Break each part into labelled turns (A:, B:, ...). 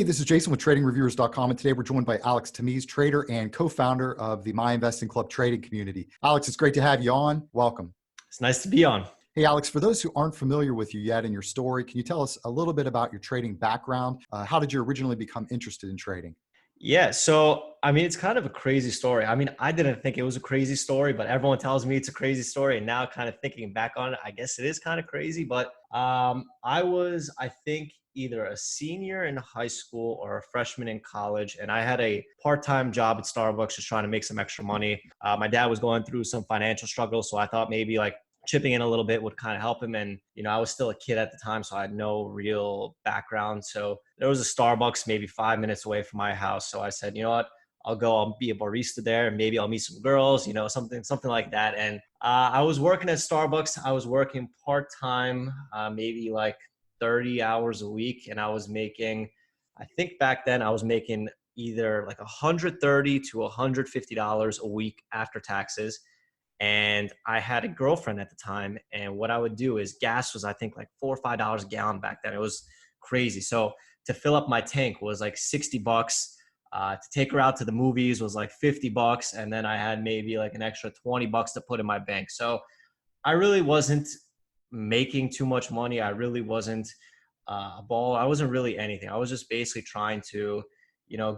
A: Hey, this is Jason with TradingReviewers.com, and today we're joined by Alex Temiz, trader and co-founder of the My Investing Club trading community. Alex, it's great to have you on. Welcome.
B: It's nice to be on.
A: Hey, Alex, for those who aren't familiar with you yet and your story, can you tell us a little bit about your trading background? How did you originally become interested in trading?
B: Yeah, so it's kind of a crazy story. I didn't think it was a crazy story, but everyone tells me it's a crazy story. And now, kind of thinking back on it, I guess it is kind of crazy. But I was, I think, either a senior in high school or a freshman in college, and I had a part-time job at Starbucks just trying to make some extra money. My dad was going through some financial struggles, so I thought maybe like chipping in a little bit would kind of help him. And, I was still a kid at the time, so I had no real background. So there was a Starbucks maybe 5 minutes away from my house. So I said, you know what, I'll be a barista there. Maybe I'll meet some girls, something like that. And I was working at Starbucks. I was working part-time, maybe like 30 hours a week. And I was making, I think back then I was making either like $130 to $150 a week after taxes. And I had a girlfriend at the time. And what I would do is gas was, I think, like $4 or $5 a gallon back then. It was crazy. So to fill up my tank was like $60. To take her out to the movies was like $50. And then I had maybe like an extra $20 to put in my bank. So I really wasn't making too much money. I really wasn't a baller. I wasn't really anything. I was just basically trying to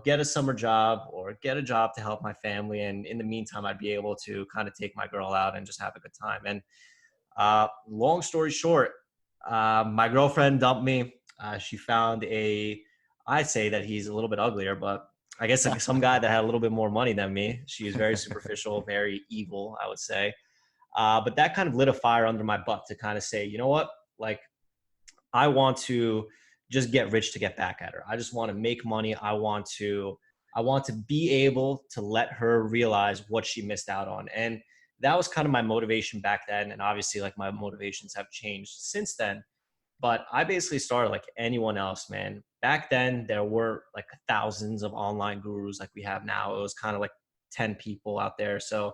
B: get a summer job or get a job to help my family. And in the meantime, I'd be able to kind of take my girl out and just have a good time. And long story short, my girlfriend dumped me. She found I'd say that he's a little bit uglier, but I guess like some guy that had a little bit more money than me. She was very superficial, very evil, I would say. But that kind of lit a fire under my butt to kind of say, you know what, like I want to just get rich to get back at her. I just want to make money. I want to be able to let her realize what she missed out on. And that was kind of my motivation back then. And obviously like my motivations have changed since then. But I basically started like anyone else, man. Back then there were like thousands of online gurus like we have now. It was kind of like 10 people out there. So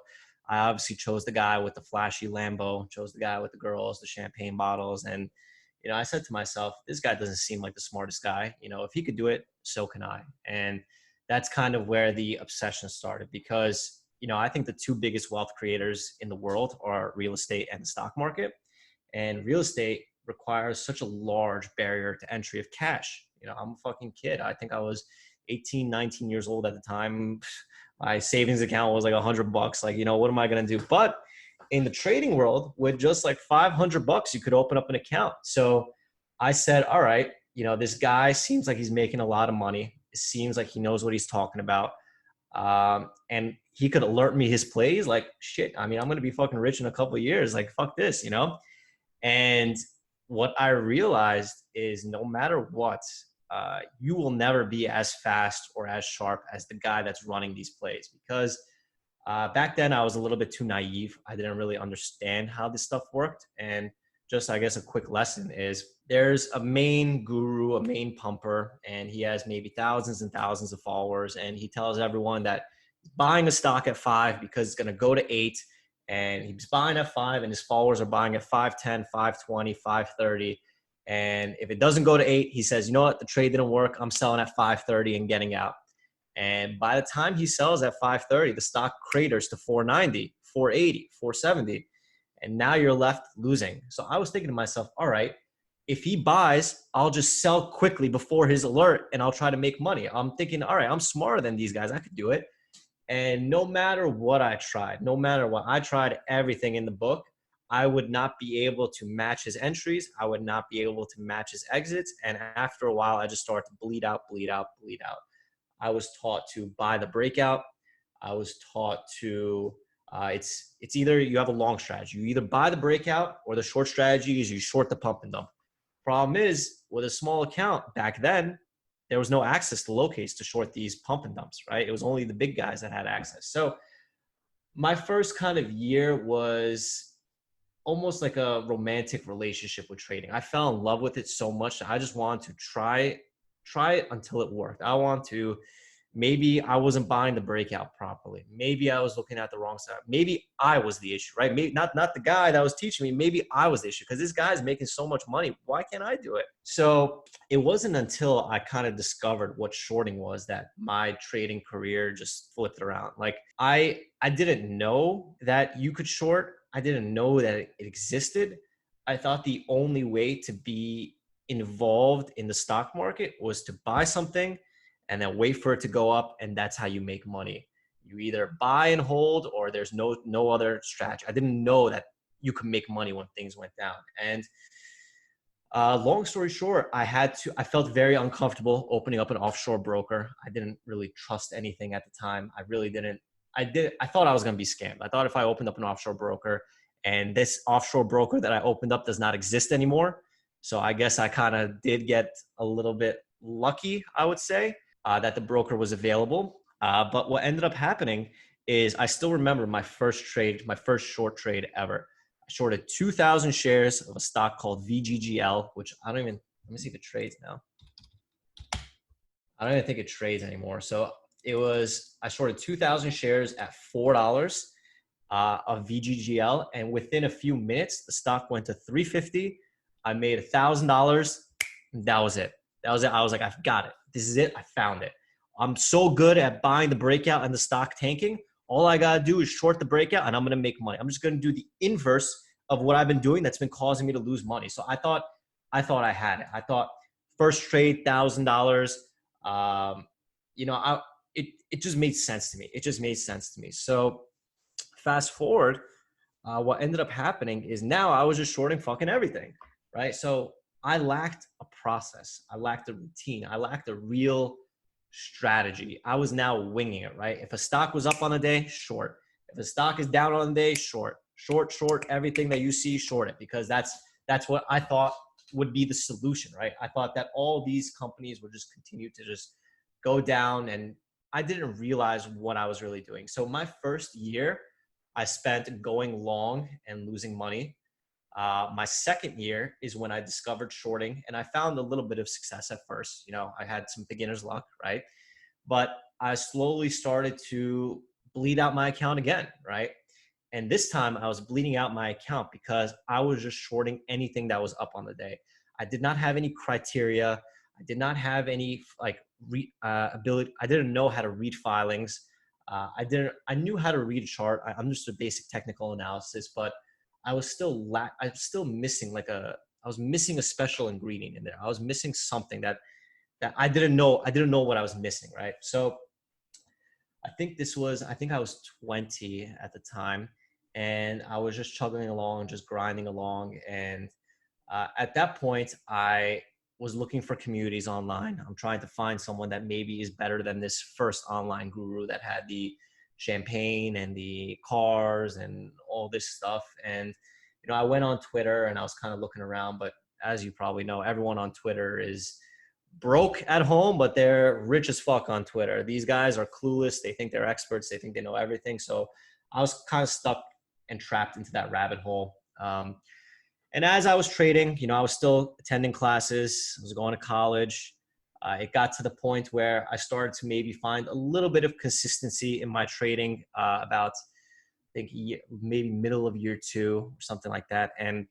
B: I obviously chose the guy with the flashy Lambo, chose the guy with the girls, the champagne bottles. And I said to myself, this guy doesn't seem like the smartest guy. If he could do it, so can I. And that's kind of where the obsession started because, I think the two biggest wealth creators in the world are real estate and the stock market. And real estate requires such a large barrier to entry of cash. I'm a fucking kid. I think I was 18, 19 years old at the time. My savings account was like $100. Like, what am I going to do? But in the trading world, with just like $500, you could open up an account. So I said, all right, this guy seems like he's making a lot of money. It seems like he knows what he's talking about. And he could alert me his plays. Like, shit, I'm going to be fucking rich in a couple of years. Like, fuck this, And what I realized is no matter what, you will never be as fast or as sharp as the guy that's running these plays because back then I was a little bit too naive. I didn't really understand how this stuff worked. And just, I guess, a quick lesson is there's a main guru, a main pumper, and he has maybe thousands and thousands of followers. And he tells everyone that he's buying a stock at 5 because it's going to go to 8. And he's buying at 5 and his followers are buying at 510, 520, 530. And if it doesn't go to 8, he says, you know what, the trade didn't work. I'm selling at 530 and getting out. And by the time he sells at 530, the stock craters to 490, 480, 470. And now you're left losing. So I was thinking to myself, all right, if he buys, I'll just sell quickly before his alert and I'll try to make money. I'm thinking, all right, I'm smarter than these guys. I could do it. And no matter what I tried everything in the book, I would not be able to match his entries. I would not be able to match his exits. And after a while, I just started to bleed out. I was taught to buy the breakout. I was taught to, it's either you have a long strategy. You either buy the breakout or the short strategy is you short the pump and dump. Problem is, with a small account back then, there was no access to locates to short these pump and dumps, right? It was only the big guys that had access. So my first kind of year was almost like a romantic relationship with trading. I fell in love with it so much that I just wanted to try it until it worked. I want to Maybe I wasn't buying the breakout properly. Maybe I was looking at the wrong side. Maybe I was the issue, right? Maybe not the guy that was teaching me. Maybe I was the issue because this guy's making so much money. Why can't I do it? So it wasn't until I kind of discovered what shorting was that my trading career just flipped around. Like I didn't know that you could short. I didn't know that it existed. I thought the only way to be involved in the stock market was to buy something and then wait for it to go up, and that's how you make money. You either buy and hold, or there's no other strategy. I didn't know that you could make money when things went down. And long story short, I felt very uncomfortable opening up an offshore broker. I didn't really trust anything at the time. I really didn't. I thought I was going to be scammed. I thought if I opened up an offshore broker and this offshore broker that I opened up does not exist anymore. So I guess I kind of did get a little bit lucky, I would say, that the broker was available. But what ended up happening is I still remember my first trade, my first short trade ever. I shorted 2,000 shares of a stock called VGGL, which let me see if it trades now. I don't even think it trades anymore. So I shorted 2,000 shares at $4 of VGGL. And within a few minutes, the stock went to $350. I made $1,000. That was it. I was like, I've got it. This is it. I found it. I'm so good at buying the breakout and the stock tanking. All I got to do is short the breakout and I'm going to make money. I'm just going to do the inverse of what I've been doing that's been causing me to lose money. So I thought I had it. I thought first trade, $1,000. It just made sense to me. It just made sense to me. So fast forward, what ended up happening is now I was just shorting fucking everything, right? So I lacked a process. I lacked a routine. I lacked a real strategy. I was now winging it, right? If a stock was up on a day, short. If a stock is down on a day, short. Short everything that you see, short it, because that's what I thought would be the solution, right? I thought that all these companies would just continue to just go down, and I didn't realize what I was really doing. So my first year, I spent going long and losing money. My second year is when I discovered shorting, and I found a little bit of success at first. I had some beginner's luck, right? But I slowly started to bleed out my account again, right? And this time I was bleeding out my account because I was just shorting anything that was up on the day. I did not have any criteria. I did not have any ability. I didn't know how to read filings. I knew how to read a chart. I understood basic technical analysis, but I was still missing I was missing a special ingredient in there. I was missing something that I didn't know. I didn't know what I was missing, right? So I think I was 20 at the time, and I was just chugging along, just grinding along. And at that point, I was looking for communities online. I'm trying to find someone that maybe is better than this first online guru that had the champagne and the cars and all this stuff. And, I went on Twitter and I was kind of looking around, but as you probably know, everyone on Twitter is broke at home, but they're rich as fuck on Twitter. These guys are clueless. They think they're experts. They think they know everything. So I was kind of stuck and trapped into that rabbit hole. And as I was trading, I was still attending classes. I was going to college. It got to the point where I started to maybe find a little bit of consistency in my trading about, I think, maybe middle of year 2 or something like that. And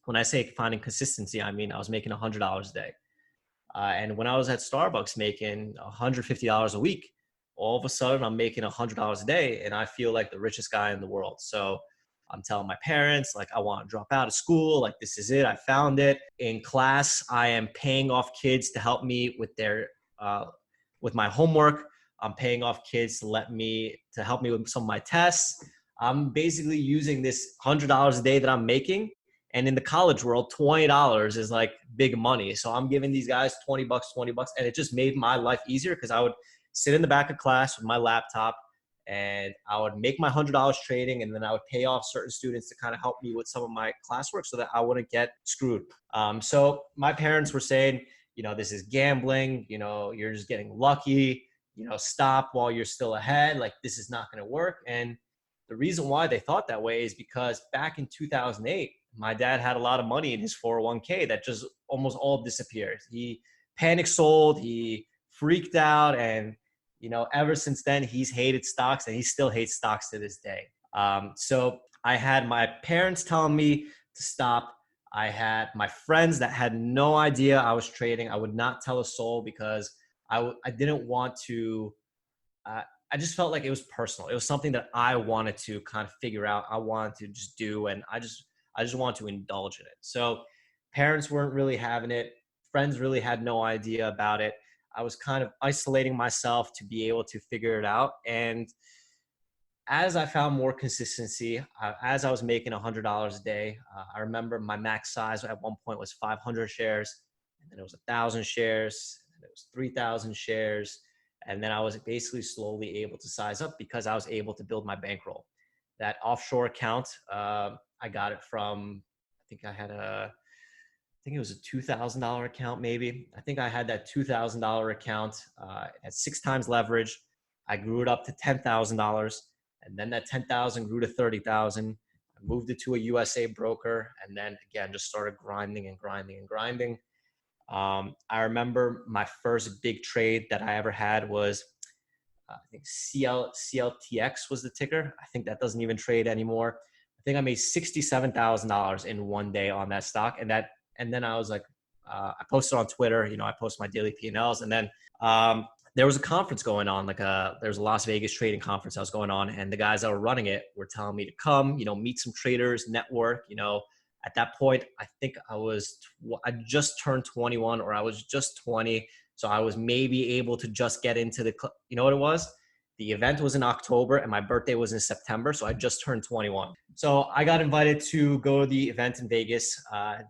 B: when I say finding consistency, I mean I was making $100 a day. And when I was at Starbucks making $150 a week, all of a sudden I'm making $100 a day and I feel like the richest guy in the world. So I'm telling my parents, I want to drop out of school. This is it. I found it. In class, I am paying off kids to help me with with my homework. I'm paying off kids to help me with some of my tests. I'm basically using this $100 a day that I'm making. And in the college world, $20 is big money. So I'm giving these guys $20, and it just made my life easier because I would sit in the back of class with my laptop and I would make my $100 trading, and then I would pay off certain students to kind of help me with some of my classwork so that I wouldn't get screwed. So my parents were saying, this is gambling, you're just getting lucky, stop while you're still ahead. This is not going to work. And the reason why they thought that way is because back in 2008, my dad had a lot of money in his 401k that just almost all disappeared. He panic sold, he freaked out, and ever since then, he's hated stocks and he still hates stocks to this day. So I had my parents telling me to stop. I had my friends that had no idea I was trading. I would not tell a soul because I didn't want to. Uh, I just felt like it was personal. It was something that I wanted to kind of figure out. I wanted to just do, and I just wanted to indulge in it. So parents weren't really having it. Friends really had no idea about it. I was kind of isolating myself to be able to figure it out. And as I found more consistency, as I was making $100 a day, I remember my max size at one point was 500 shares, and then it was 1,000 shares, and it was 3,000 shares, and then I was basically slowly able to size up because I was able to build my bankroll. That offshore account, I got it from. I think it was a $2,000 account, maybe. I think I had that $2,000 account at 6 times leverage. I grew it up to $10,000, and then that 10,000 grew to 30,000. I moved it to a USA broker, and then again just started grinding and grinding and grinding. I remember my first big trade that I ever had was I think CLTX was the ticker. I think that doesn't even trade anymore. I think I made $67,000 in one day on that stock, and then I was like, I posted on Twitter. I post my daily P&Ls, and then there was a conference going on, there was a Las Vegas trading conference that was going on, and the guys that were running it were telling me to come, meet some traders, network. At that point, I think I just turned 21, or I was just 20. So I was maybe able to just get into you know what it was? The event was in October and my birthday was in September. So I just turned 21. So I got invited to go to the event in Vegas.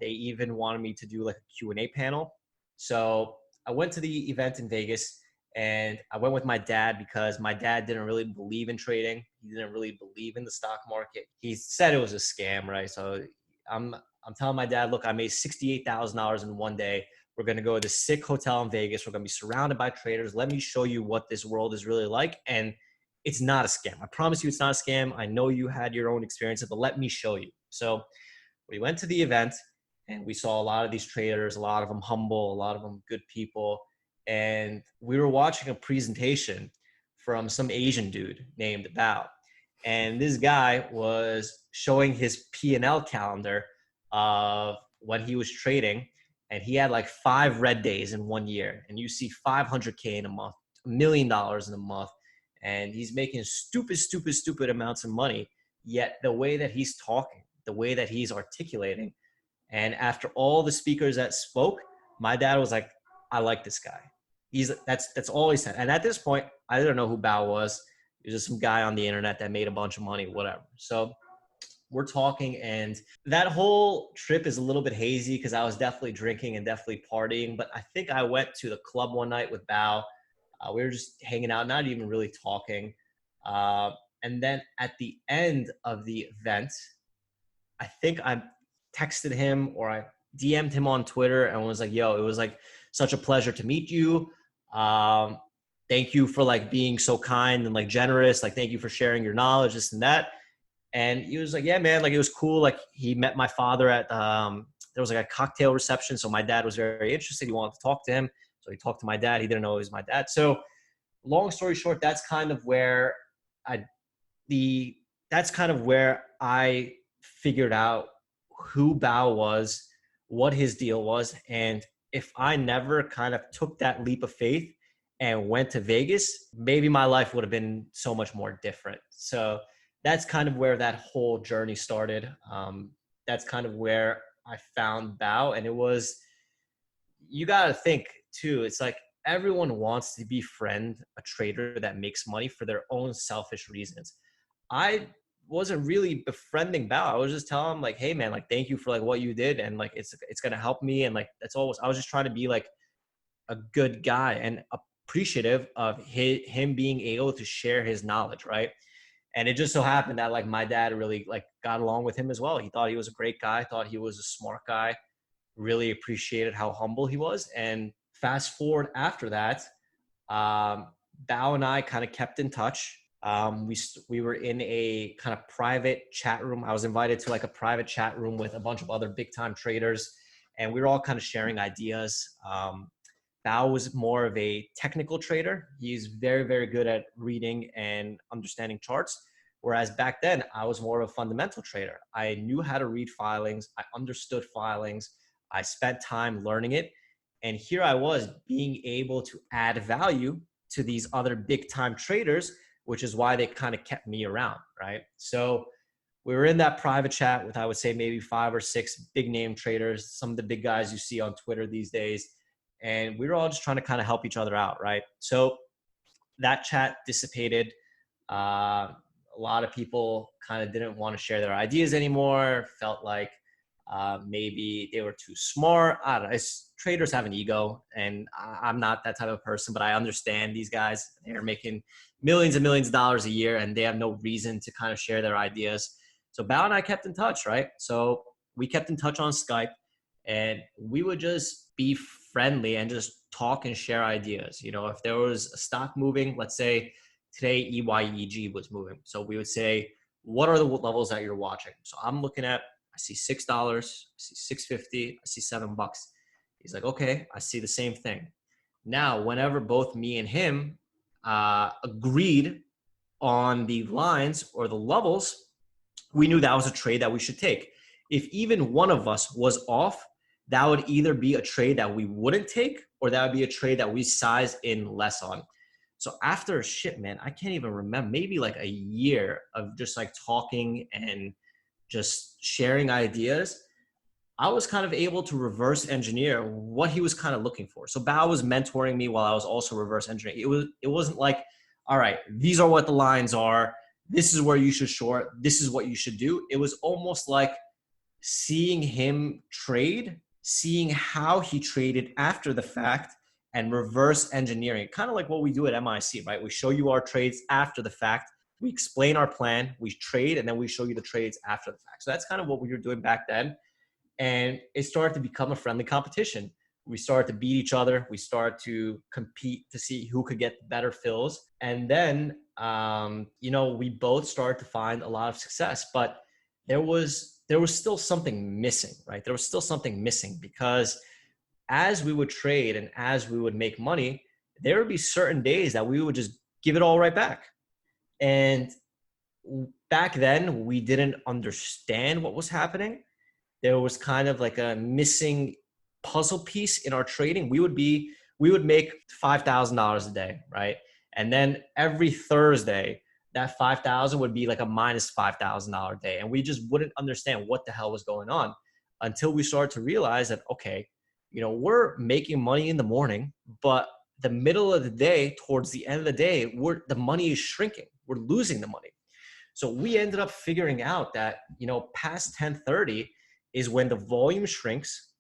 B: They even wanted me to do like a Q&A panel. So I went to the event in Vegas, and I went with my dad because my dad didn't really believe in trading. He didn't really believe in the stock market. He said it was a scam, right? So I'm telling my dad, look, I made $68,000 in one day. We're going to go to this sick hotel in Vegas. We're going to be surrounded by traders. Let me show you what this world is really like. And it's not a scam. I promise you it's not a scam. I know you had your own experiences, but let me show you. So we went to the event and we saw a lot of these traders, a lot of them humble, a lot of them good people. And we were watching a presentation from some Asian dude named Bao. And this guy was showing his P&L calendar of when he was trading, and he had like 5 red days in 1 year, and you see 500K in a month, $1 million in a month, and he's making stupid amounts of money. Yet the way that he's talking, the way that he's articulating, and after all the speakers that spoke, my dad was like, I like this guy. That's all he said. And at this point, I didn't know who Bao was. He was just some guy on the internet that made a bunch of money, whatever. So we're talking, and that whole trip is a little bit hazy because I was definitely drinking and definitely partying. But I think I went to the club one night with Bao. We were just hanging out, not even really talking. And then at the end of the event, I think I texted him or I DM'd him on Twitter and was like, yo, it was like such a pleasure to meet you. Thank you for like being so kind and like generous. Like, thank you for sharing your knowledge, this and that. And he was like, yeah, man, like it was cool. Like he met my father at, there was like a cocktail reception. So my dad was very interested. He wanted to talk to him. So he talked to my dad. He didn't know it was my dad. So long story short, that's kind of where I figured out who Bao was, what his deal was. And if I never kind of took that leap of faith and went to Vegas, maybe my life would have been so much more different. So that's kind of where that whole journey started. That's kind of where I found Bao. And it was, you got to think too, it's like everyone wants to befriend a trader that makes money for their own selfish reasons. I wasn't really befriending Bao. I was just telling him like, hey man, like thank you for like what you did. And like, it's going to help me. And like, I was just trying to be like a good guy and appreciative of him being able to share his knowledge. Right. And it just so happened that like my dad really like got along with him as well. He thought he was a great guy, thought he was a smart guy, really appreciated how humble he was. And fast forward after that, Bao and I kind of kept in touch. We were in a kind of private chat room. I was invited to like a private chat room with a bunch of other big time traders, and we were all kind of sharing ideas. Bao was more of a technical trader. He's very, very good at reading and understanding charts. Whereas back then, I was more of a fundamental trader. I knew how to read filings. I understood filings. I spent time learning it. And here I was being able to add value to these other big time traders, which is why they kind of kept me around, right? So we were in that private chat with, I would say, maybe 5 or 6 big name traders, some of the big guys you see on Twitter these days. And we were all just trying to kind of help each other out, right? So that chat dissipated. A lot of people kind of didn't want to share their ideas anymore, felt like maybe they were too smart. I don't know. Traders have an ego, and I'm not that type of person, but I understand these guys. They're making millions and millions of dollars a year, and they have no reason to kind of share their ideas. So Bao and I kept in touch, right? So we kept in touch on Skype, and we would just be friendly and just talk and share ideas. You know, if there was a stock moving, let's say today EYEG was moving. So we would say, what are the levels that you're watching? So I'm looking at, I see $6, I see $6.50, I see $7. He's like, okay, I see the same thing. Now, whenever both me and him agreed on the lines or the levels, we knew that was a trade that we should take. If even one of us was off, that would either be a trade that we wouldn't take, or that would be a trade that we size in less on. So after man, I can't even remember, maybe like a year of just like talking and just sharing ideas, I was kind of able to reverse engineer what he was kind of looking for. So Bao was mentoring me while I was also reverse engineering. It wasn't like, all right, these are what the lines are. This is where you should short. This is what you should do. It was almost like seeing him trade, seeing how he traded after the fact, and reverse engineering, kind of like what we do at MIC, right? We show you our trades after the fact. We explain our plan, we trade, and then we show you the trades after the fact. So that's kind of what we were doing back then. And it started to become a friendly competition. We started to beat each other. We started to compete to see who could get better fills. And then, we both started to find a lot of success, but there was still something missing, right? There was still something missing because as we would trade and as we would make money, there would be certain days that we would just give it all right back. And back then, we didn't understand what was happening. There was kind of like a missing puzzle piece in our trading. We would make $5,000 a day, right? And then every Thursday, that 5,000 would be like a minus $5,000 day. And we just wouldn't understand what the hell was going on until we started to realize that, okay, we're making money in the morning, but the middle of the day, towards the end of the day, the money is shrinking. We're losing the money. So we ended up figuring out that, past 10:30 is when the volume shrinks,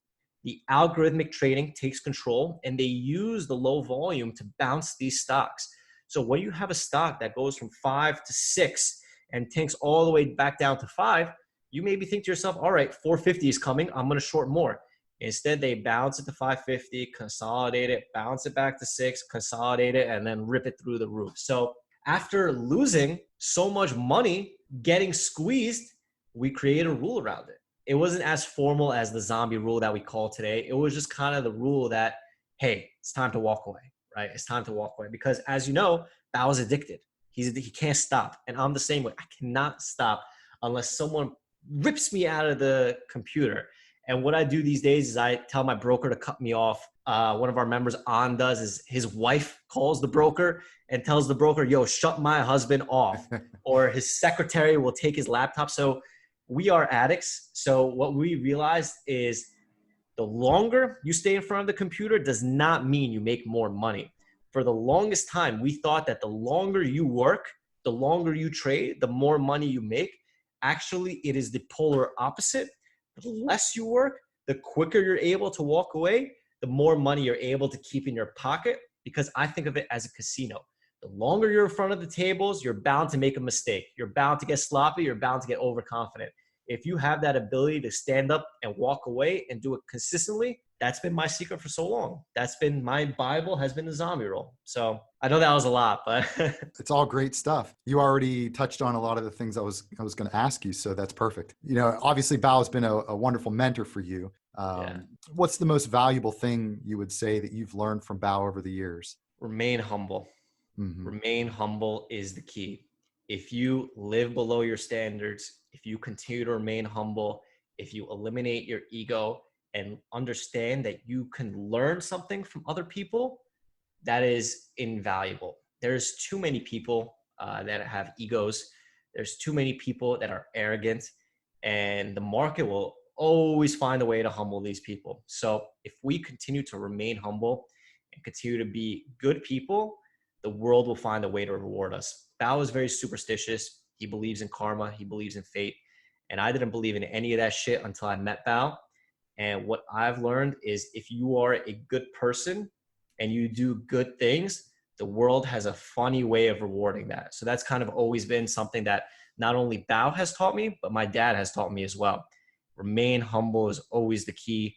B: the algorithmic trading takes control, and they use the low volume to bounce these stocks. So when you have a stock that goes from 5 to 6 and tanks all the way back down to 5, you maybe think to yourself, all right, 450 is coming, I'm going to short more. Instead, they bounce it to 550, consolidate it, bounce it back to 6, consolidate it, and then rip it through the roof. So after losing so much money, getting squeezed, we created a rule around it. It wasn't as formal as the zombie rule that we call today. It was just kind of the rule that, hey, it's time to walk away, right? It's time to walk away. Because as you know, Bao is addicted. He can't stop. And I'm the same way. I cannot stop unless someone rips me out of the computer. And what I do these days is I tell my broker to cut me off. One of our members on does is his wife calls the broker and tells the broker, yo, shut my husband off. Or his secretary will take his laptop. So we are addicts. So what we realized is the longer you stay in front of the computer does not mean you make more money. For the longest time, we thought that the longer you work, the longer you trade, the more money you make. Actually, it is the polar opposite. The less you work, the quicker you're able to walk away, the more money you're able to keep in your pocket, because I think of it as a casino. The longer you're in front of the tables, you're bound to make a mistake. You're bound to get sloppy. You're bound to get overconfident. If you have that ability to stand up and walk away and do it consistently, that's been my secret for so long. That's been my Bible, has been the zombie roll. So I know that was a lot, but
A: it's all great stuff. You already touched on a lot of the things I was going to ask you. So that's perfect. Obviously Bao has been a wonderful mentor for you.
B: Yeah.
A: What's the most valuable thing you would say that you've learned from Bao over the years?
B: Remain humble.
A: Hmm.
B: Remain humble is the key. If you live below your standards, if you continue to remain humble, if you eliminate your ego and understand that you can learn something from other people, that is invaluable. There's too many people that have egos. There's too many people that are arrogant, and the market will always find a way to humble these people. So if we continue to remain humble and continue to be good people, the world will find a way to reward us. Bao is very superstitious. He believes in karma. He believes in fate. And I didn't believe in any of that shit until I met Bao. And what I've learned is if you are a good person and you do good things, the world has a funny way of rewarding that. So that's kind of always been something that not only Bao has taught me, but my dad has taught me as well. Remain humble is always the key.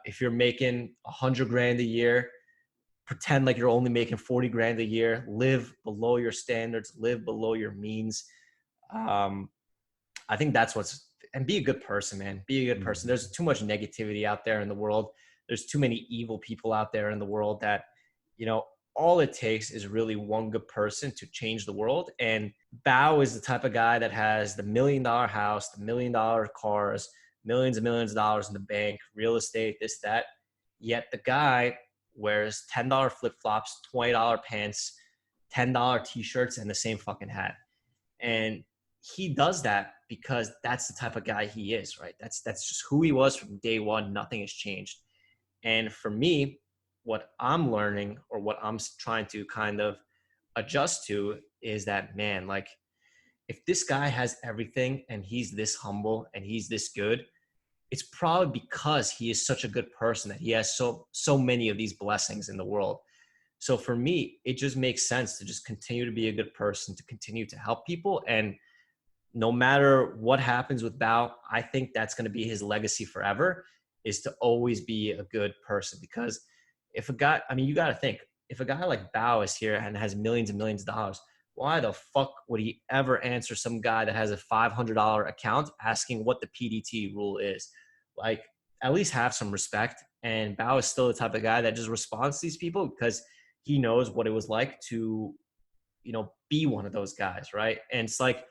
B: If you're making 100 grand a year, pretend like you're only making 40 grand a year, live below your standards, live below your means. Um, I think that's and be a good person, man. Be a good person.
A: Hmm.
B: There's too much negativity out there in the world. There's too many evil people out there in the world that, you know, all it takes is really one good person to change the world. And Bao is the type of guy that has the $1 million house, the $1 million cars, millions and millions of dollars in the bank, real estate, this, that. Yet the guy wears $10 flip flops, $20 pants, $10 t-shirts, and the same fucking hat. And he does that because that's the type of guy he is, right? That's just who he was from day one. Nothing has changed. And for me, what I'm learning or what I'm trying to kind of adjust to is that, man, like if this guy has everything and he's this humble and he's this good, it's probably because he is such a good person that he has so many of these blessings in the world. So for me, it just makes sense to just continue to be a good person, to continue to help people. And no matter what happens with Bao, I think that's going to be his legacy forever, is to always be a good person. Because if a guy, I mean, you got to think, if a guy like Bao is here and has millions and millions of dollars, why the fuck would he ever answer some guy that has a $500 account asking what the PDT rule is? Like, at least have some respect. And Bao is still the type of guy that just responds to these people because he knows what it was like to, be one of those guys, right? And it's like,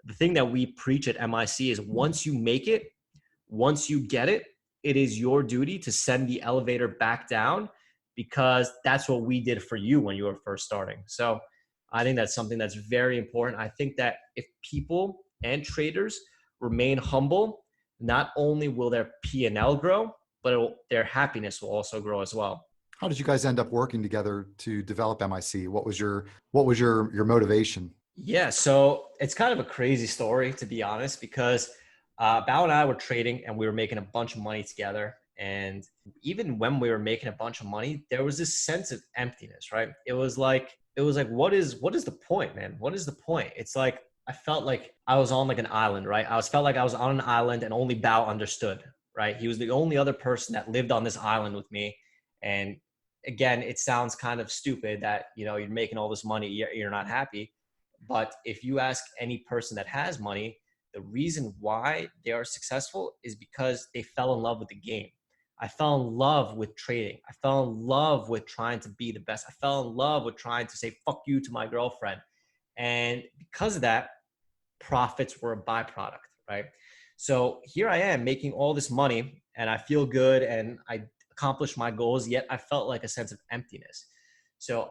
B: the thing that we preach at MIC is once you make it, once you get it, it is your duty to send the elevator back down, because that's what we did for you when you were first starting. So I think that's something that's very important. I think that if people and traders remain humble, not only will their P&L grow, but their happiness will also grow as well.
A: How did you guys end up working together to develop MIC? What was your motivation?
B: Yeah, so it's kind of a crazy story, to be honest, because Bao and I were trading and we were making a bunch of money together. And even when we were making a bunch of money, there was this sense of emptiness, right? It was like, what is the point, man? What is the point? It's like I felt like I was on like an island, right? Felt like I was on an island and only Bao understood, right? He was the only other person that lived on this island with me. And again, it sounds kind of stupid that, you're making all this money, you're not happy. But if you ask any person that has money, the reason why they are successful is because they fell in love with the game. I fell in love with trading. I fell in love with trying to be the best. I fell in love with trying to say fuck you to my girlfriend. And because of that, profits were a byproduct, right? So here I am making all this money and I feel good and I accomplished my goals, yet I felt like a sense of emptiness. So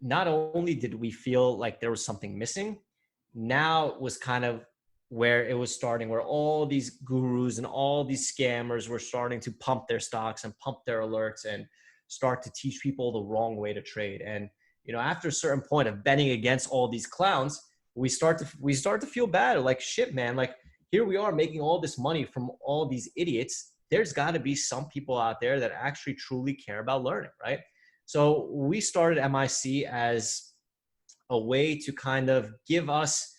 B: not only did we feel like there was something missing, now it was kind of where it was starting, where all these gurus and all these scammers were starting to pump their stocks and pump their alerts and start to teach people the wrong way to trade. And after a certain point of betting against all these clowns, we start to feel bad. Like, shit, man, like here we are making all this money from all these idiots. There's got to be some people out there that actually truly care about learning, right? So we started MIC as a way to kind of give us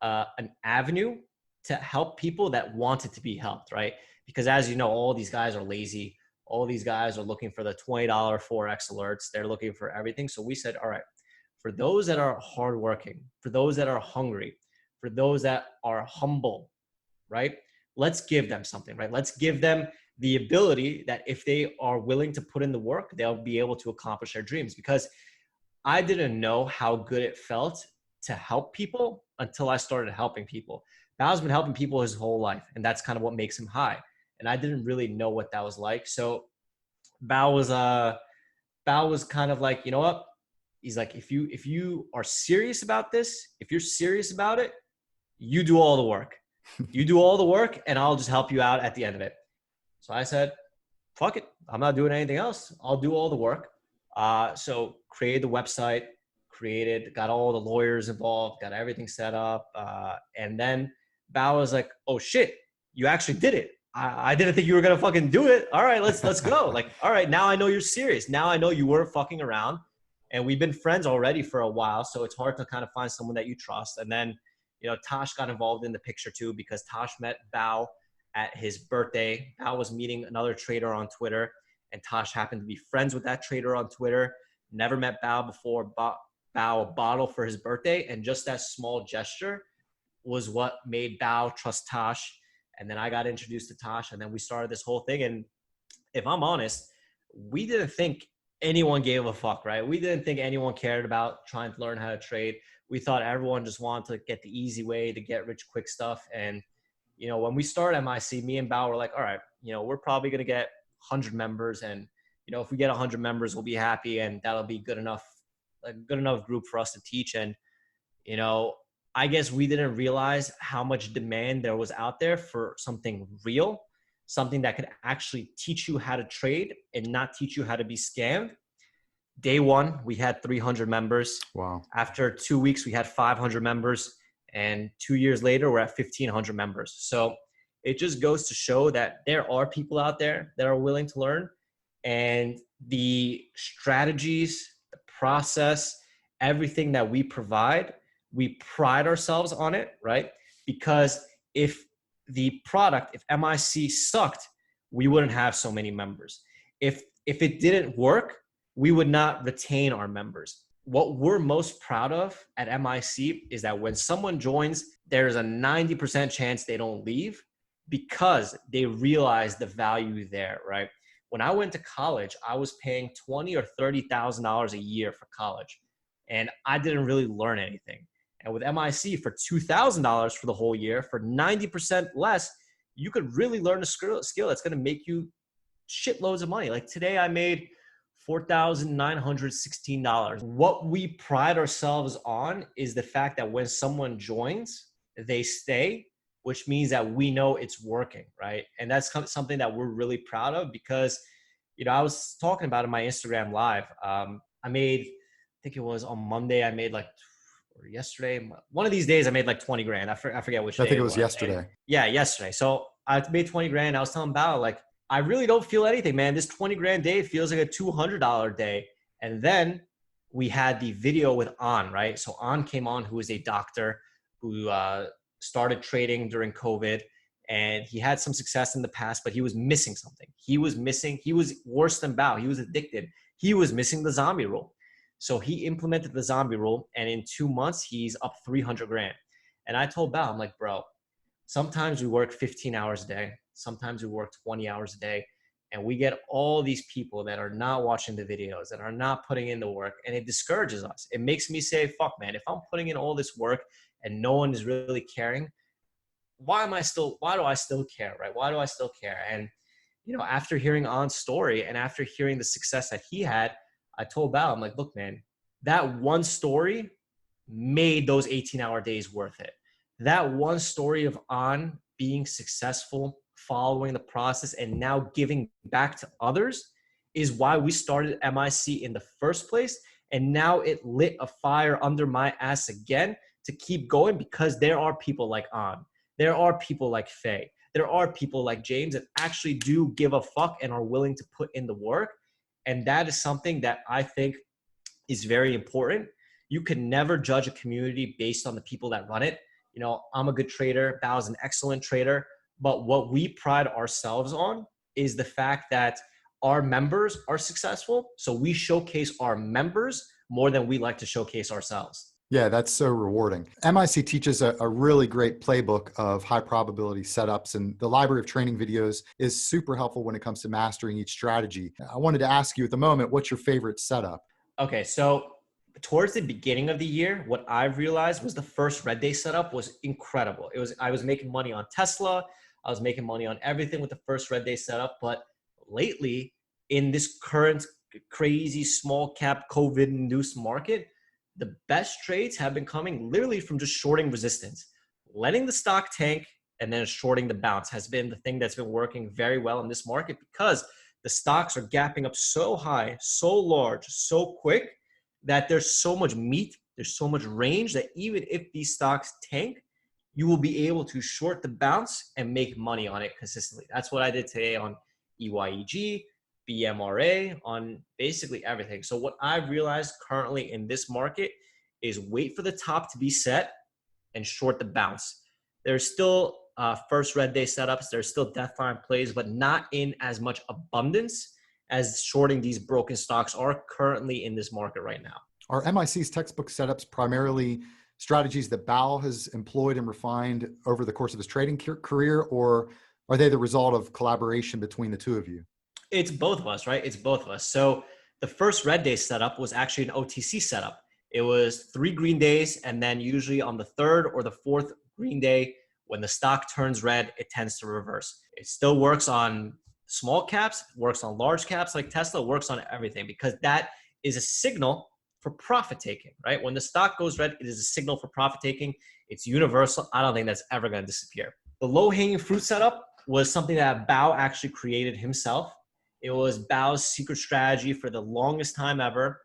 B: an avenue to help people that wanted to be helped, right? Because as you know, all these guys are lazy. All these guys are looking for the $20 Forex alerts. They're looking for everything. So we said, all right, for those that are hardworking, for those that are hungry, for those that are humble, right? Let's give them something, right? Let's give them the ability that if they are willing to put in the work, they'll be able to accomplish their dreams. Because I didn't know how good it felt to help people until I started helping people. Bao's been helping people his whole life, and that's kind of what makes him high. And I didn't really know what that was like. So Bao was Bao was kind of like, you know what? He's like, if you are serious about this, if you're serious about it, you do all the work. You do all the work, and I'll just help you out at the end of it. So I said, fuck it. I'm not doing anything else. I'll do all the work. So created the website, got all the lawyers involved, got everything set up. And then Bao was like, oh shit, you actually did it. I didn't think you were going to fucking do it. All right, let's go. Like, all right, now I know you're serious. Now I know you weren't fucking around, and we've been friends already for a while. So it's hard to kind of find someone that you trust. And then, Tosh got involved in the picture too, because Tosh met Bao at his birthday. Bao was meeting another trader on Twitter, and Tosh happened to be friends with that trader on Twitter. Never met Bao before. Bao a bottle for his birthday, and just that small gesture was what made Bao trust Tosh. And then I got introduced to Tosh, and then we started this whole thing. And if I'm honest, we didn't think anyone gave a fuck, right? We didn't think anyone cared about trying to learn how to trade. We thought everyone just wanted to get the easy way to get rich quick stuff. And, when we started MIC, me and Bao were like, all right, we're probably going to get 100 members. And, if we get 100 members, we'll be happy. And that'll be good enough, a good enough group for us to teach. And, I guess we didn't realize how much demand there was out there for something real, something that could actually teach you how to trade and not teach you how to be scammed. Day one, we had 300 members.
A: Wow.
B: After 2 weeks, we had 500 members. And 2 years later, we're at 1,500 members. So it just goes to show that there are people out there that are willing to learn. And the strategies, the process, everything that we provide, we pride ourselves on it, right? Because if the product, if MIC sucked, we wouldn't have so many members. If it didn't work, we would not retain our members. What we're most proud of at MIC is that when someone joins, there's a 90% chance they don't leave because they realize the value there, right? When I went to college, I was paying $20,000 or $30,000 a year for college, and I didn't really learn anything. And with MIC, for $2,000 for the whole year, for 90% less, you could really learn a skill that's going to make you shitloads of money. Like today, I made $4,916. What we pride ourselves on is the fact that when someone joins, they stay, which means that we know it's working, right? And that's something that we're really proud of because, I was talking about in my Instagram live. I think it was on Monday, or yesterday, one of these days I made like 20 grand. I forget which day.
A: I think it was yesterday.
B: And, yeah, yesterday. So I made 20 grand. I was telling Bao, like, I really don't feel anything, man. This 20 grand day feels like a $200 day. And then we had the video with An, right? So An came on, who is a doctor who started trading during COVID, and he had some success in the past, but he was missing something. He was worse than Bao. He was addicted. He was missing the zombie rule. So he implemented the zombie rule, and in 2 months, he's up 300 grand. And I told Bao, I'm like, bro, sometimes we work 15 hours a day. Sometimes we work 20 hours a day, and we get all these people that are not watching the videos, that are not putting in the work, and it discourages us. It makes me say, fuck, man, if I'm putting in all this work and no one is really caring, why do I still care, right? Why do I still care? And, after hearing An's story and after hearing the success that he had, I told Bao, I'm like, look, man, that one story made those 18-hour days worth it. That one story of An being successful, following the process, and now giving back to others is why we started MIC in the first place. And now it lit a fire under my ass again to keep going, because there are people like An. There are people like Faye. There are people like James that actually do give a fuck and are willing to put in the work. And that is something that I think is very important. You can never judge a community based on the people that run it. I'm a good trader. Bao is an excellent trader. But what we pride ourselves on is the fact that our members are successful. So we showcase our members more than we like to showcase ourselves.
A: Yeah, that's so rewarding. MIC teaches a really great playbook of high probability setups, and the library of training videos is super helpful when it comes to mastering each strategy. I wanted to ask you at the moment, what's your favorite setup?
B: Okay, so towards the beginning of the year, what I realized was the first red day setup was incredible. I was making money on Tesla, I was making money on everything with the first red day setup. But lately, in this current crazy small cap COVID induced market, the best trades have been coming literally from just shorting resistance, letting the stock tank and then shorting the bounce has been the thing that's been working very well in this market because the stocks are gapping up so high, so large, so quick that there's so much meat, there's so much range that even if these stocks tank, you will be able to short the bounce and make money on it consistently. That's what I did today on EYEG, BMRA, on basically everything. So what I've realized currently in this market is wait for the top to be set and short the bounce. There's still first red day setups. There's still death line plays, but not in as much abundance as shorting these broken stocks are currently in this market right now.
A: Are MIC's textbook setups primarily strategies that Bao has employed and refined over the course of his trading career, or are they the result of collaboration between the two of you?
B: It's both of us, right? It's both of us. So the first red day setup was actually an OTC setup. It was 3 green days, and then usually on the third or the fourth green day, when the stock turns red, it tends to reverse. It still works on small caps, works on large caps like Tesla, works on everything because that is a signal for profit taking, right? When the stock goes red, it is a signal for profit taking. It's universal. I don't think that's ever going to disappear. The low hanging fruit setup was something that Bao actually created himself. It was Bao's secret strategy for the longest time ever.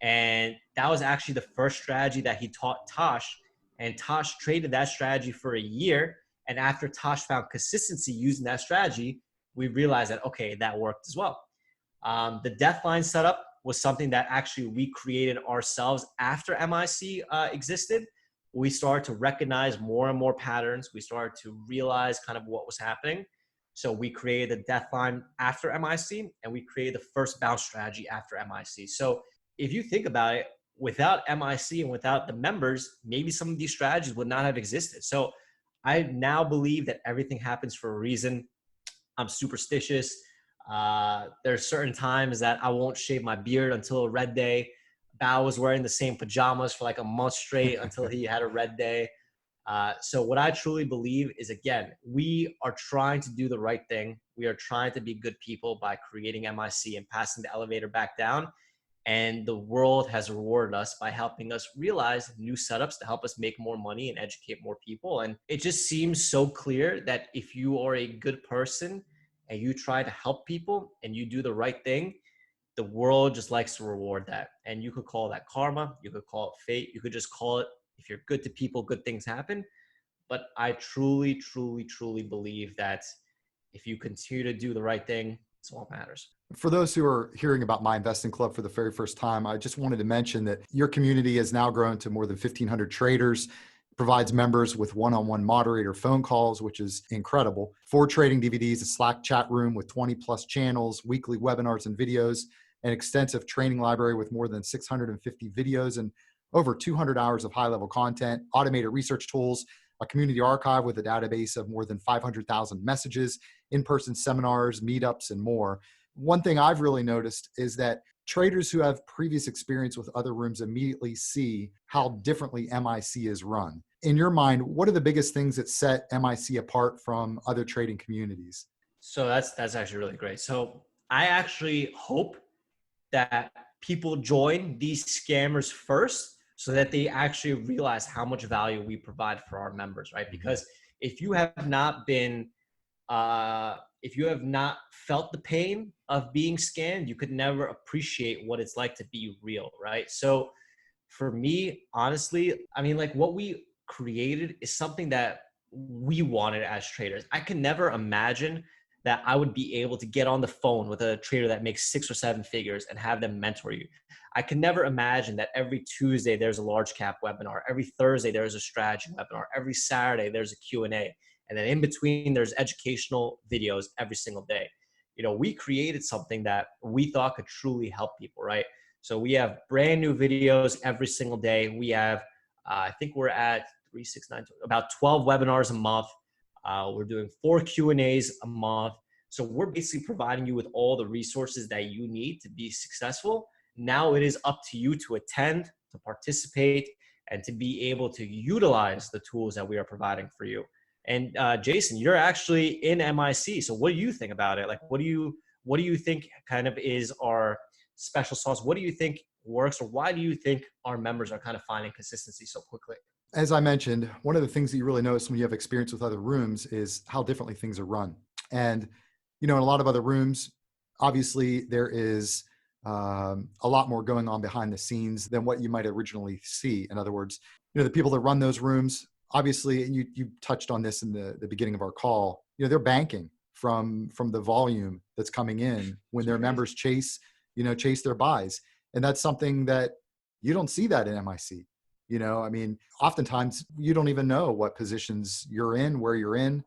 B: And that was actually the first strategy that he taught Tosh. And Tosh traded that strategy for a year. And after Tosh found consistency using that strategy, we realized that, okay, that worked as well. The death line setup was something that actually we created ourselves after MIC existed. We started to recognize more and more patterns. We started to realize kind of what was happening. So we created the death line after MIC, and we created the first bounce strategy after MIC. So if you think about it, without MIC and without the members, maybe some of these strategies would not have existed. So I now believe that everything happens for a reason. I'm superstitious. There's certain times that I won't shave my beard until a red day. Bao was wearing the same pajamas for like a month straight until he had a red day. So what I truly believe is, again, we are trying to do the right thing. We are trying to be good people by creating MIC and passing the elevator back down. And the world has rewarded us by helping us realize new setups to help us make more money and educate more people. And it just seems so clear that if you are a good person and you try to help people and you do the right thing, the world just likes to reward that. And you could call that karma, you could call it fate, you could just call it, if you're good to people, good things happen. But I truly, truly, truly believe that if you continue to do the right thing, it's all that matters.
A: For those who are hearing about My Investing Club for the very first time, I just wanted to mention that your community has now grown to more than 1,500 traders, provides members with one-on-one moderator phone calls, which is incredible. 4 trading DVDs, a Slack chat room with 20 plus channels, weekly webinars and videos, an extensive training library with more than 650 videos and over 200 hours of high-level content, automated research tools, a community archive with a database of more than 500,000 messages, in-person seminars, meetups, and more. One thing I've really noticed is that traders who have previous experience with other rooms immediately see how differently MIC is run. In your mind, what are the biggest things that set MIC apart from other trading communities?
B: So that's actually really great. So I actually hope that people join these scammers first so that they actually realize how much value we provide for our members, right? Because if you have not been if you have not felt the pain of being scammed, you could never appreciate what it's like to be real, right? So for me, honestly, I mean, like what we created is something that we wanted as traders. I can never imagine that I would be able to get on the phone with a trader that makes 6 or 7 figures and have them mentor you. I can never imagine that every Tuesday there's a large cap webinar, every Thursday there's a strategy webinar, every Saturday there's a Q&A, and then in between there's educational videos every single day. You know, we created something that we thought could truly help people, right? So we have brand new videos every single day. We have I think we're at 369, about 12 webinars a month. We're doing 4 Q&As a month. So we're basically providing you with all the resources that you need to be successful. Now it is up to you to attend, to participate, and to be able to utilize the tools that we are providing for you. And Jason, you're actually in MIC. So what do you think about it? Like, what do you think kind of is our special sauce? What do you think works, or why do you think our members are kind of finding consistency so quickly?
A: As I mentioned, one of the things that you really notice when you have experience with other rooms is how differently things are run. And, in a lot of other rooms, obviously there is a lot more going on behind the scenes than what you might originally see. In other words, the people that run those rooms, obviously, and you touched on this in the beginning of our call, they're banking from the volume that's coming in when their members chase their buys. And that's something that you don't see that in MIC. Oftentimes you don't even know what positions you're in, where you're in.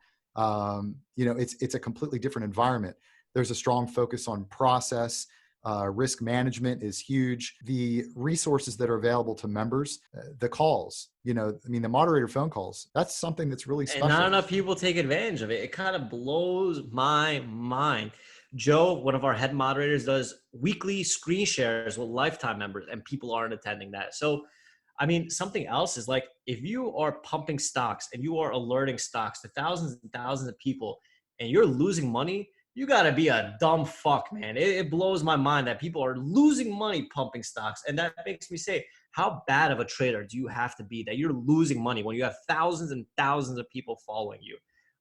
A: It's a completely different environment. There's a strong focus on process. Risk management is huge. The resources that are available to members, the calls, the moderator phone calls, that's something that's really special.
B: And not enough people take advantage of it. It kind of blows my mind. Joe, one of our head moderators, does weekly screen shares with lifetime members, and people aren't attending that. So, something else is like, if you are pumping stocks and you are alerting stocks to thousands and thousands of people and you're losing money, you got to be a dumb fuck, man. It blows my mind that people are losing money pumping stocks. And that makes me say, how bad of a trader do you have to be that you're losing money when you have thousands and thousands of people following you?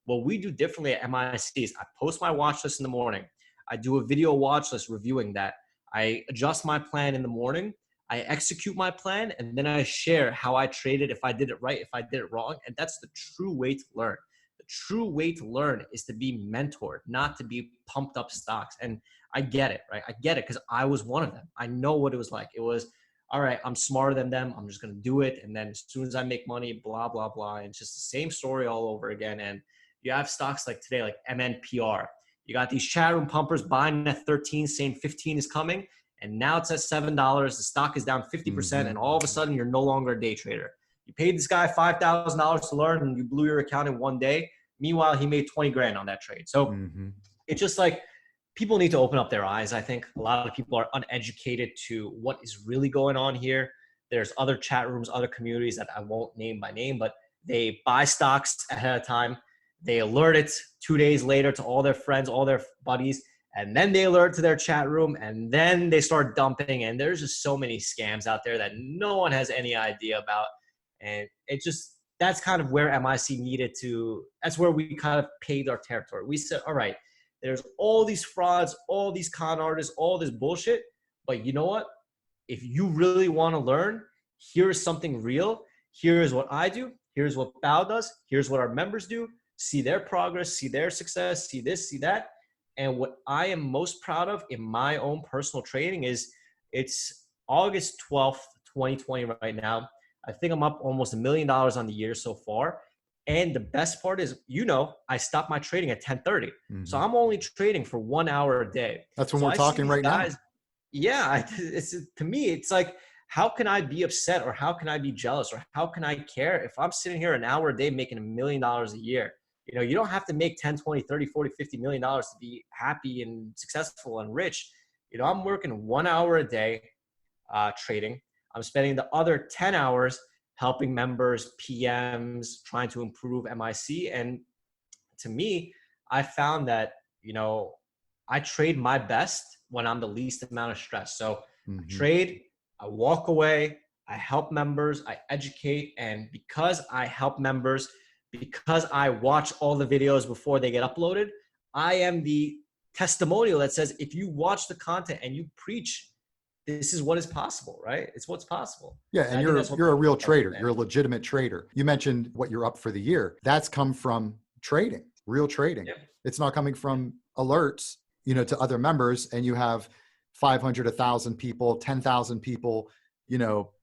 B: What we do differently at MIC is I post my watch list in the morning. I do a video watch list reviewing that. I adjust my plan in the morning. I execute my plan, and then I share how I traded, if I did it right, if I did it wrong. And that's the true way to learn. The true way to learn is to be mentored, not to be pumped up stocks. And I get it, right? I get it because I was one of them. I know what it was like. It was, all right, I'm smarter than them. I'm just going to do it. And then as soon as I make money, blah, blah, blah. And it's just the same story all over again. And you have stocks like today, like MNPR. You got these chat room pumpers buying at 13, saying 15 is coming. And now it's at $7. The stock is down 50%. And all of a sudden, you're no longer a day trader. You paid this guy $5,000 to learn, and you blew your account in one day. Meanwhile, he made 20 grand on that trade. So it's just like, people need to open up their eyes. I think a lot of people are uneducated to what is really going on here. There's other chat rooms, other communities that I won't name by name, but they buy stocks ahead of time. They alert it 2 days later to all their friends, all their buddies. And then they alert to their chat room, and then they start dumping. And there's just so many scams out there that no one has any idea about. And that's kind of where MIC needed to, that's where we kind of paved our territory. We said, all right, there's all these frauds, all these con artists, all this bullshit. But you know what? If you really want to learn, here's something real. Here's what I do. Here's what Bao does. Here's what our members do. See their progress, see their success, see this, see that. And what I am most proud of in my own personal trading is it's August 12th, 2020 right now. I think I'm up almost $1 million on the year so far. And the best part is, I stopped my trading at 10:30. So I'm only trading for 1 hour a day.
A: That's when we're talking right now.
B: Yeah. To me, it's like, how can I be upset, or how can I be jealous, or how can I care if I'm sitting here an hour a day making $1 million a year? You don't have to make 10, 20, 30, 40, $50 million to be happy and successful and rich. I'm working 1 hour a day trading. I'm spending the other 10 hours helping members, PMs, trying to improve MIC. And to me, I found that, I trade my best when I'm the least amount of stress. So I trade, I walk away, I help members, I educate. And because I help members, because I watch all the videos before they get uploaded, I am the testimonial that says, if you watch the content and you preach, this is what is possible, right? It's what's possible.
A: Yeah, and you're a real trader. You're a legitimate trader. You mentioned what you're up for the year. That's come from trading, real trading. Yep. It's not coming from alerts, to other members, and you have 500, 1,000 people, 10,000 people,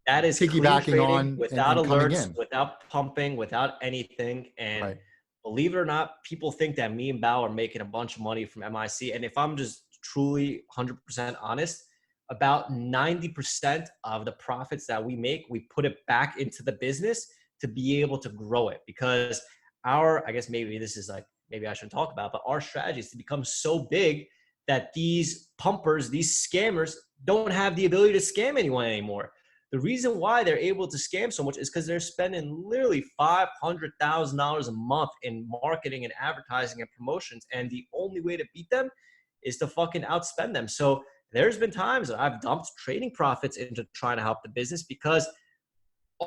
B: that is
A: piggybacking on
B: without
A: and
B: alerts, without pumping, without anything. And believe it or not, people think that me and Bao are making a bunch of money from MIC. And if I'm just truly 100% honest, about 90% of the profits that we make, we put it back into the business to be able to grow it. Because I guess maybe this is like, maybe I shouldn't talk about, but our strategy is to become so big that these pumpers, these scammers don't have the ability to scam anyone anymore. The reason why they're able to scam so much is because they're spending literally $500,000 a month in marketing and advertising and promotions. And the only way to beat them is to fucking outspend them. So there's been times that I've dumped trading profits into trying to help the business because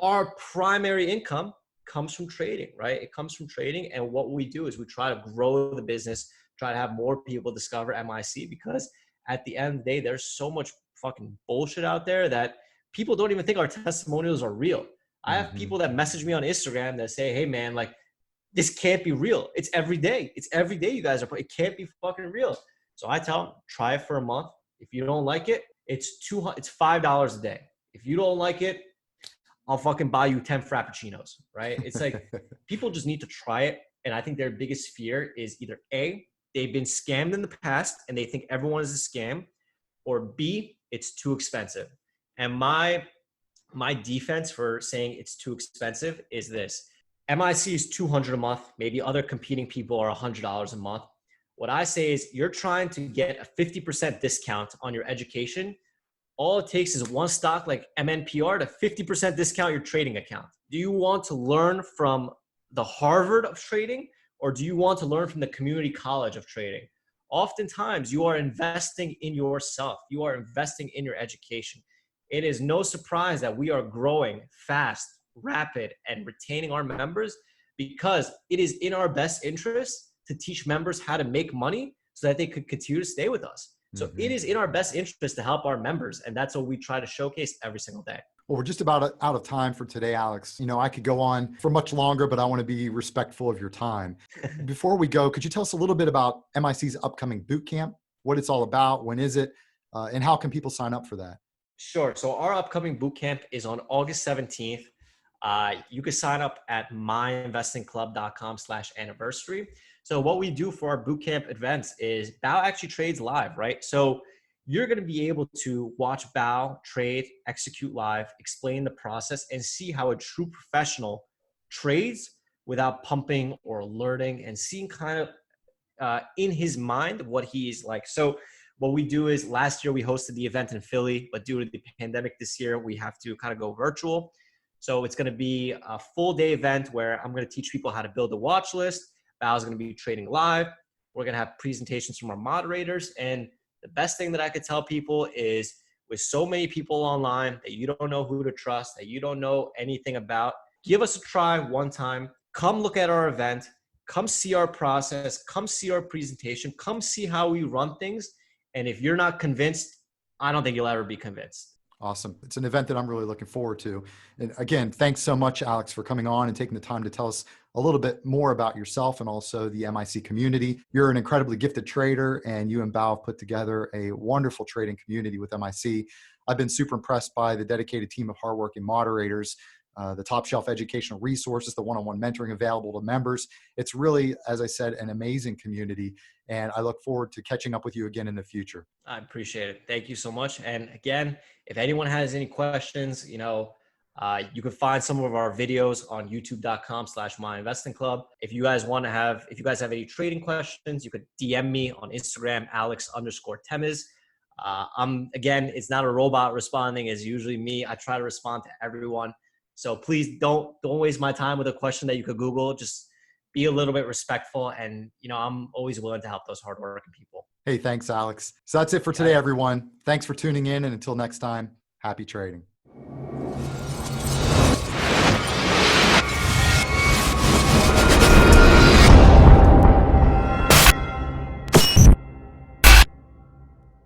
B: our primary income comes from trading, right? It comes from trading. And what we do is we try to grow the business, try to have more people discover MIC, because at the end of the day, there's so much fucking bullshit out there that people don't even think our testimonials are real. I have people that message me on Instagram that say, hey man, like this can't be real. It's every day. It's every day you guys are, it can't be fucking real. So I tell them, try it for a month. If you don't like it, it's $5 a day. If you don't like it, I'll fucking buy you 10 Frappuccinos, right? It's like people just need to try it. And I think their biggest fear is either A, they've been scammed in the past and they think everyone is a scam, or B, it's too expensive. And my defense for saying it's too expensive is this. MIC is $200 a month. Maybe other competing people are $100 a month. What I say is you're trying to get a 50% discount on your education. All it takes is one stock like MNPR to 50% discount your trading account. Do you want to learn from the Harvard of trading, or do you want to learn from the community college of trading? Oftentimes you are investing in yourself. You are investing in your education. It is no surprise that we are growing fast, rapid, and retaining our members, because it is in our best interest to teach members how to make money so that they could continue to stay with us. So it is in our best interest to help our members. And that's what we try to showcase every single day.
A: Well, we're just about out of time for today, Alex. You know, I could go on for much longer, but I want to be respectful of your time. Before we go, could you tell us a little bit about MIC's upcoming boot camp, what it's all about, when is it, and how can people sign up for that?
B: Sure. So our upcoming boot camp is on August 17th. You can sign up at myinvestingclub.com/anniversary. So what we do for our bootcamp events is Bao actually trades live, right? So you're going to be able to watch Bao trade, execute live, explain the process, and see how a true professional trades without pumping or alerting, and seeing kind of in his mind what he's like. So what we do is, last year we hosted the event in Philly, but due to the pandemic this year, we have to kind of go virtual. So it's going to be a full day event where I'm going to teach people how to build a watch list. Bao's going to be trading live. We're going to have presentations from our moderators. And the best thing that I could tell people is, with so many people online that you don't know who to trust, that you don't know anything about, give us a try one time. Come look at our event. Come see our process. Come see our presentation. Come see how we run things. And if you're not convinced, I don't think you'll ever be convinced.
A: Awesome. It's an event that I'm really looking forward to. And again, thanks so much, Alex, for coming on and taking the time to tell us a little bit more about yourself and also the MIC community. You're an incredibly gifted trader, and you and Bao have put together a wonderful trading community with MIC. I've been super impressed by the dedicated team of hardworking moderators, the top shelf educational resources, the one-on-one mentoring available to members. It's really, as I said, an amazing community. And I look forward to catching up with you again in the future.
B: I appreciate it. Thank you so much. And again, if anyone has any questions, you can find some of our videos on youtube.com/myinvestingclub. If you guys have any trading questions, you could DM me on Instagram, Alex_Temiz. Again, it's not a robot responding. It's usually me. I try to respond to everyone. So please don't waste my time with a question that you could Google. Just be a little bit respectful. And, I'm always willing to help those hardworking people.
A: Hey, thanks, Alex. So that's it for today, everyone. Thanks for tuning in. And until next time, happy trading.